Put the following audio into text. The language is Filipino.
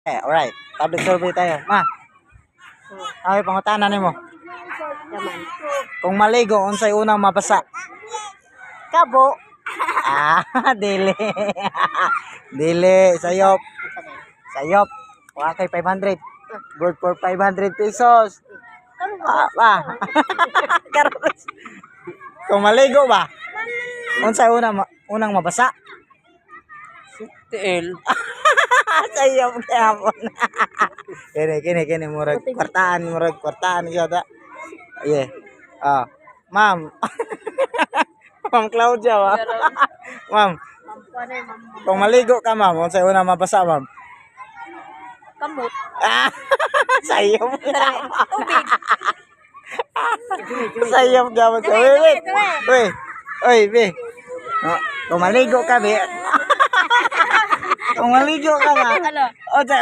Alright. Public survey tayo. Ma, ay pangutanan nimo. Yaman. Kung maligo, unsay unang mabasa? Kabo. Dili. Dili, sayop. Sayop. Wa kay 500. Good for 500 pesos. Ba. Karos. Kung maligo ba? Unsay unang mabasa? TL. Sayop gyapon. Kini murag kwartaan gyud. Yeah. Ma'am. Ma'am Claudia ba? Ma'am, kung maligo ka ma'am, unsay unang mabasa ma'am? Kamot. Sayop. Tubig. Sayop gyapon. Wait. Oy, be. Kung maligo ka, be. Kung maligo ka ba? Ano? O,